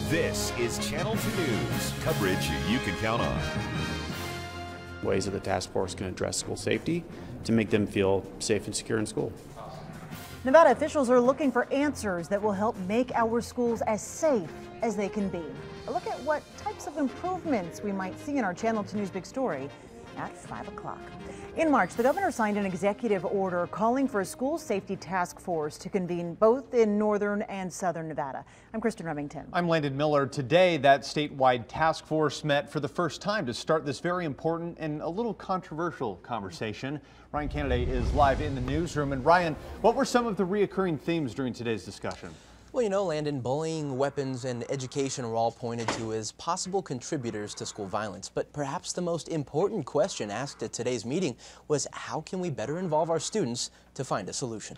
This is Channel 2 News, coverage you can count on. Ways that the task force can address school safety to make them feel safe and secure in school. Nevada officials are looking for answers that will help make our schools as safe as they can be. A look at what types of improvements we might see in our Channel 2 News Big Story at 5 o'clock. In March, the governor signed an executive order calling for a school safety task force to convene both in northern and southern Nevada. I'm Kristen Remington. I'm Landon Miller. Today, that statewide task force met for the first time to start this very important and a little controversial conversation. Ryan Kennedy is live in the newsroom. And Ryan, what were some of the reoccurring themes during today's discussion? Well, you know, Landon, bullying, weapons, and education were all pointed to as possible contributors to school violence. But perhaps the most important question asked at today's meeting was, how can we better involve our students to find a solution?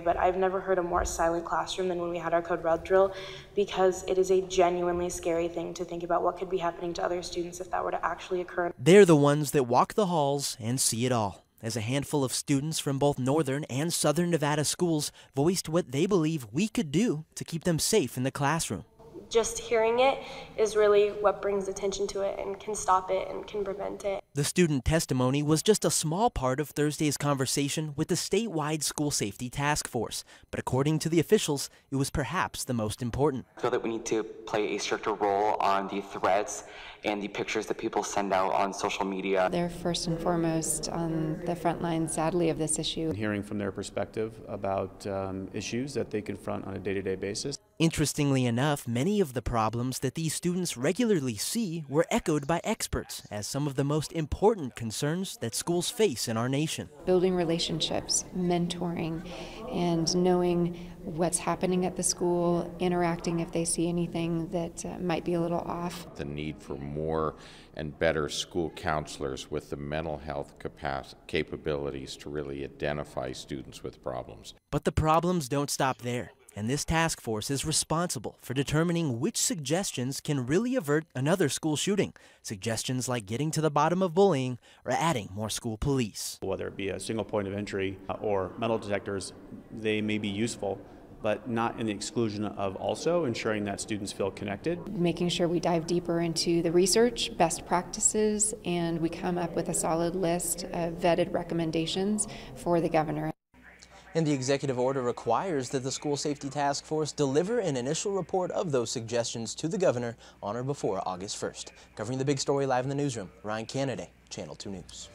But I've never heard a more silent classroom than when we had our code red drill, because it is a genuinely scary thing to think about what could be happening to other students if that were to actually occur. They're the ones that walk the halls and see it all, as a handful of students from both northern and southern Nevada schools voiced what they believe we could do to keep them safe in the classroom. Just hearing it is really what brings attention to it and can stop it and can prevent it. The student testimony was just a small part of Thursday's conversation with the statewide school safety task force, but according to the officials, it was perhaps the most important. I feel that we need to play a stricter role on the threats and the pictures that people send out on social media. They're first and foremost on the front line, sadly, of this issue. Hearing from their perspective about issues that they confront on a day-to-day basis. Interestingly enough, many of the problems that these students regularly see were echoed by experts as some of the most important concerns that schools face in our nation. Building relationships, mentoring, and knowing what's happening at the school, interacting if they see anything that might be a little off. The need for more and better school counselors with the mental health capabilities to really identify students with problems. But the problems don't stop there. And this task force is responsible for determining which suggestions can really avert another school shooting. Suggestions like getting to the bottom of bullying or adding more school police. Whether it be a single point of entry or metal detectors, they may be useful, but not in the exclusion of also ensuring that students feel connected. Making sure we dive deeper into the research, best practices, and we come up with a solid list of vetted recommendations for the governor. And the executive order requires that the school safety task force deliver an initial report of those suggestions to the governor on or before August 1st. Covering the big story live in the newsroom, Ryan Kennedy, Channel 2 News.